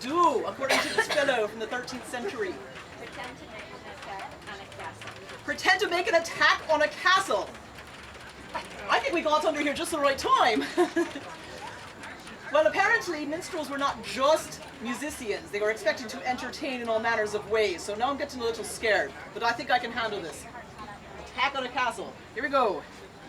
do, according to this fellow from the 13th century? Pretend to make an attack on a castle. Pretend to make an attack on a castle. I think we got under here just the right time. Well, apparently minstrels were not just musicians. They were expected to entertain in all manners of ways. So now I'm getting a little scared, but I think I can handle this. Attack on a castle. Here we go.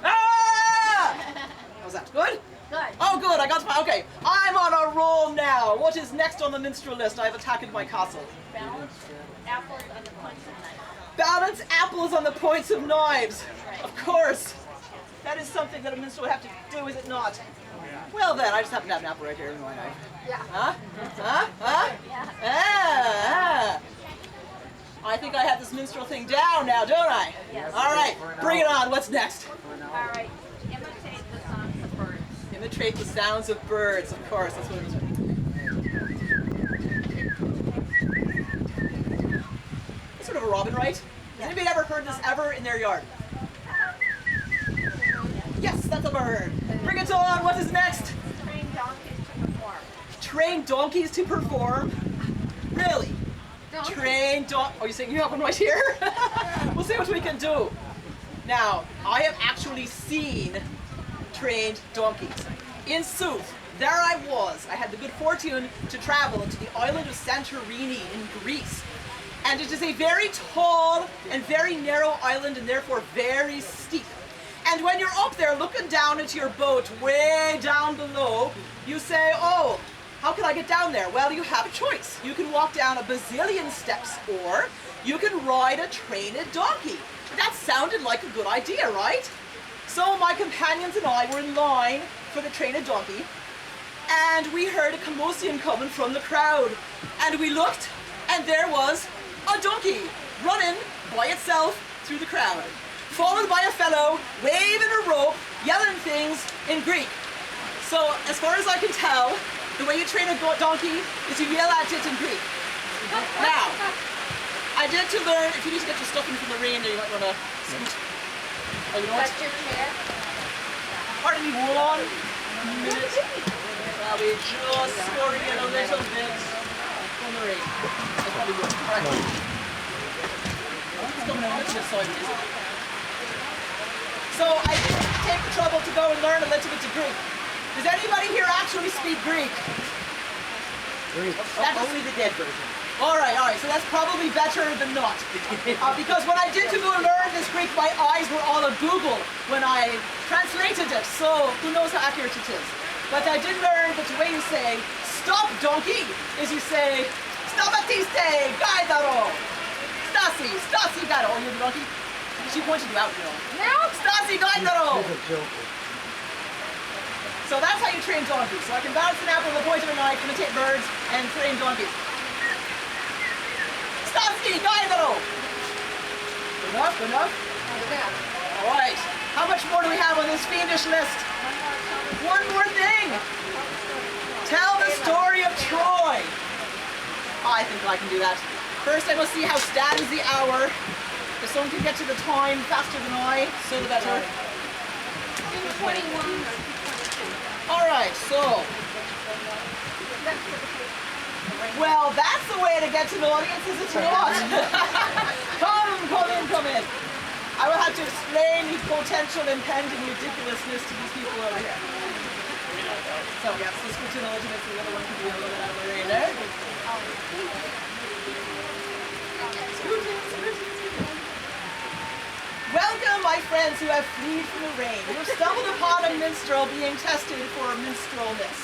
Ah! How's that? Good? Good. Oh, good. I got my. Okay, I'm on a roll now. What is next on the minstrel list? I've attacked my castle. Balance apples on the points of knives. Balance apples on the points of knives. Of course. That is something that a minstrel would have to do, is it not? Well then, I just happen to have an apple right here in my knife. Yeah. Huh? Huh? Huh? Yeah. Ah, ah. I think I have this minstrel thing down now, don't I? Yes. All right, bring it on. What's next? All right. Imitate the songs of birds. Imitate the sounds of birds, of course. That's what it is. That's sort of a robin, right? Has anybody ever heard this ever in their yard? Yes, that's a bird. Bring it on. What is next? Train donkeys to perform. Train donkeys to perform? Really? Donkeys. Train donkeys. Oh, you're saying you have one right here? We'll see what we can do. Now, I have actually seen trained donkeys. In sooth, there I was. I had the good fortune to travel to the island of Santorini in Greece. And it is a very tall and very narrow island and therefore very steep. And when you're up there looking down into your boat way down below, you say, oh, how can I get down there? Well, you have a choice. You can walk down a bazillion steps, or you can ride a trained donkey. That sounded like a good idea, right? So my companions and I were in line for the trained donkey, and we heard a commotion coming from the crowd. And we looked, and there was a donkey running by itself through the crowd, followed by a fellow waving a rope, yelling things in Greek. So, as far as I can tell, the way you train a donkey is you yell at it in Greek. Now, I did to learn, if you need to get your stuffing from the rain there, you might want to scoot. Oh, you know what? Touch your chair. Pardon me, hold on a minute. Probably just scoring in a little bit from the rain. That's probably good. All right. It's coming out a little bit side, is it? So I did take the trouble to go and learn a little bit of Greek. Does anybody here actually speak Greek? That's only the dead version. All right, so that's probably better than not. Because when I did to go learn this Greek, my eyes were all a Google when I translated it, so who knows how accurate it is. But I did learn that the way you say, stop donkey, is you say, Stamatiste, gaidaro. Stasi, gaidaro. Oh, you're the donkey? She pointed you out, you know. No. Stasi, gaidaro. So that's how you train donkeys. So I can bounce an apple with the point of a knife, imitate birds, and train donkeys. Stasi, gaidaro. Enough? Yeah. All right. How much more do we have on this fiendish list? One more thing. Tell the story of Troy. I think I can do that. First, I must see how stands the hour. If someone can get to the time faster than I, so the better. 21. All right, so. Well, that's the way to get to the audience, is it not? Come in. I will have to explain the potential impending ridiculousness to these people over here. So, yes, let's go to the ultimate, so the other one can be a little bit out of the way there. Welcome, my friends who have fled from the rain. You have stumbled upon a minstrel being tested for minstrelness.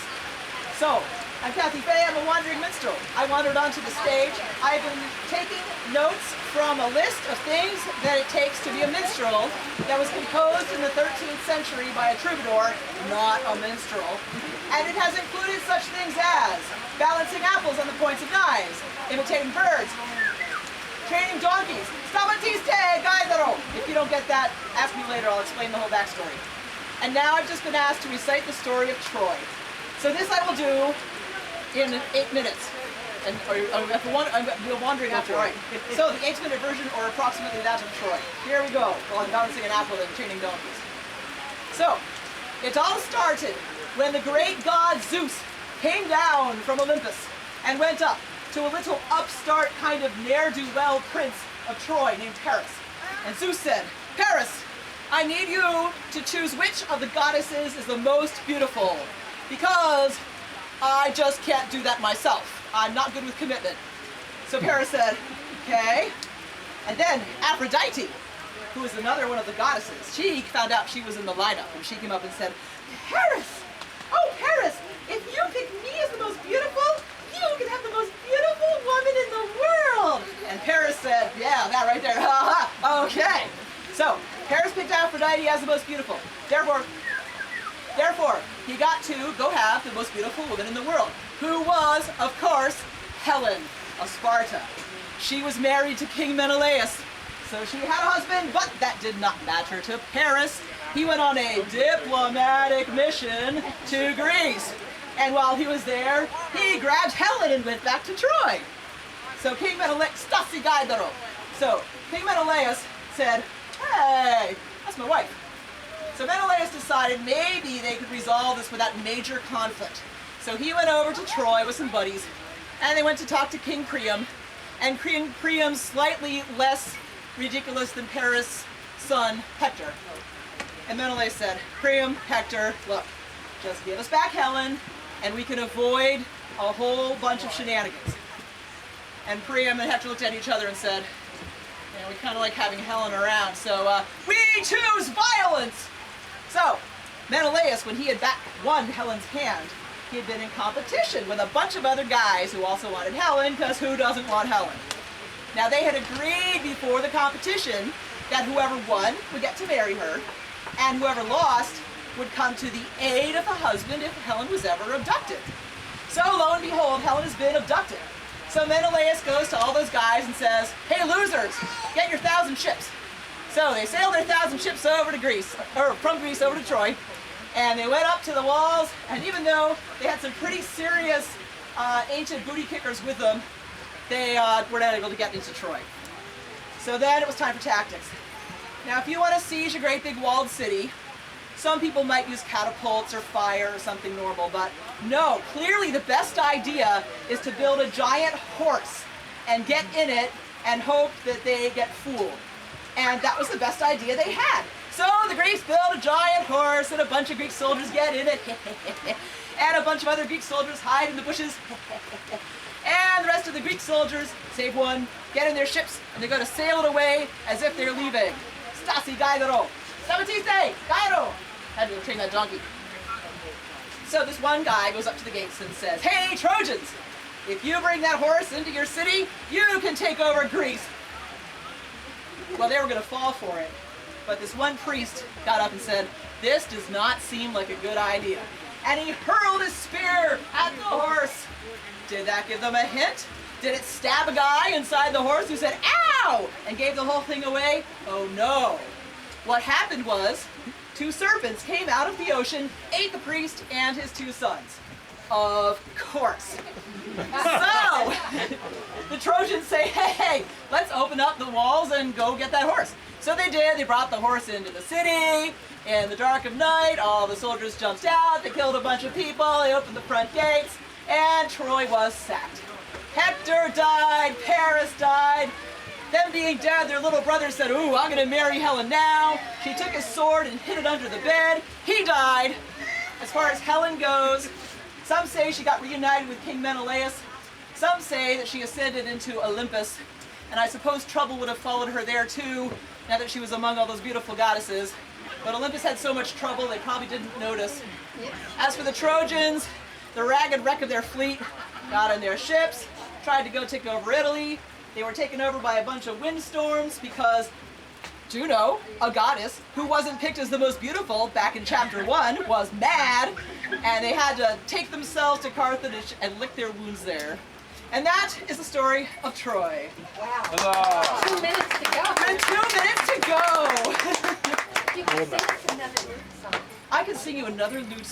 So, I'm Kathy Fay, I'm a wandering minstrel. I wandered onto the stage. I've been taking notes from a list of things that it takes to be a minstrel that was composed in the 13th century by a troubadour, not a minstrel. And it has included such things as balancing apples on the points of knives, imitating birds, training donkeys, Stamatiste, gaidaro. If you don't get that, ask me later, I'll explain the whole backstory. And now I've just been asked to recite the story of Troy. So this I will do in 8 minutes. And we're wandering after, all right. So the 8-minute version, or approximately that of Troy. Here we go, while I'm balancing an apple and training donkeys. So, it all started when the great god Zeus came down from Olympus and went up to a little upstart kind of ne'er-do-well prince of Troy named Paris. And Zeus said, Paris, I need you to choose which of the goddesses is the most beautiful, because I just can't do that myself. I'm not good with commitment. So Paris said, okay. And then Aphrodite, who is another one of the goddesses, she found out she was in the lineup, and she came up and said, Paris, oh Paris, if you pick me as the most beautiful, you can have the most beautiful woman in the world. And Paris said, yeah, that right there, ha ha, okay. So Paris picked Aphrodite as the most beautiful. Therefore, he got to go have the most beautiful woman in the world, who was, of course, Helen of Sparta. She was married to King Menelaus, so she had a husband, but that did not matter to Paris. He went on a diplomatic mission to Greece, and while he was there, he grabbed Helen and went back to Troy. So King Menelaus, so King Menelaus said, hey, that's my wife. So Menelaus decided maybe they could resolve this without major conflict. So he went over to Troy with some buddies, and they went to talk to King Priam. And King Priam's slightly less ridiculous than Paris' son, Hector. And Menelaus said, Priam, Hector, look, just give us back Helen, and we can avoid a whole bunch of shenanigans. And Priam and Hector looked at each other and said, we kind of like having Helen around, so we choose violence! So, Menelaus, when he had won Helen's hand, he had been in competition with a bunch of other guys who also wanted Helen, because who doesn't want Helen? Now, they had agreed before the competition that whoever won would get to marry her, and whoever lost would come to the aid of the husband if Helen was ever abducted. So, lo and behold, Helen has been abducted. So Menelaus goes to all those guys and says, hey losers, get your 1,000 ships. So they sailed their 1,000 ships over to Greece, or from Greece over to Troy, and they went up to the walls, and even though they had some pretty serious ancient booty kickers with them, they were not able to get into Troy. So then it was time for tactics. Now if you want to siege a great big walled city, some people might use catapults or fire or something normal, but no, clearly the best idea is to build a giant horse and get in it and hope that they get fooled. And that was the best idea they had. So the Greeks build a giant horse and a bunch of Greek soldiers get in it. And a bunch of other Greek soldiers hide in the bushes. And the rest of the Greek soldiers, save one, get in their ships and they're going to sail it away as if they're leaving. Stasi gaidero. Stamatiste, gairo. Had to train that donkey. So this one guy goes up to the gates and says, hey Trojans, if you bring that horse into your city, you can take over Greece. Well, they were going to fall for it, but this one priest got up and said, this does not seem like a good idea. And he hurled his spear at the horse. Did that give them a hint? Did it stab a guy inside the horse who said, ow, and gave the whole thing away? Oh no. What happened was, 2 serpents came out of the ocean, ate the priest and his 2 sons. Of course. So, the Trojans say, hey, let's open up the walls and go get that horse. So they did. They brought the horse into the city. In the dark of night, all the soldiers jumped out. They killed a bunch of people. They opened the front gates. And Troy was sacked. Hector died. Paris died. Them being dead, their little brother said, ooh, I'm going to marry Helen now. She took his sword and hid it under the bed. He died. As far as Helen goes, some say she got reunited with King Menelaus. Some say that she ascended into Olympus. And I suppose trouble would have followed her there too, now that she was among all those beautiful goddesses. But Olympus had so much trouble, they probably didn't notice. As for the Trojans, the ragged wreck of their fleet got in their ships, tried to go take over Italy. They were taken over by a bunch of windstorms because Juno, a goddess who wasn't picked as the most beautiful back in chapter 1, was mad, and they had to take themselves to Carthage and lick their wounds there. And that is the story of Troy. Wow. Huzzah. 2 minutes to go. And 2 minutes to go. You can sing us another song. I can sing you another lewd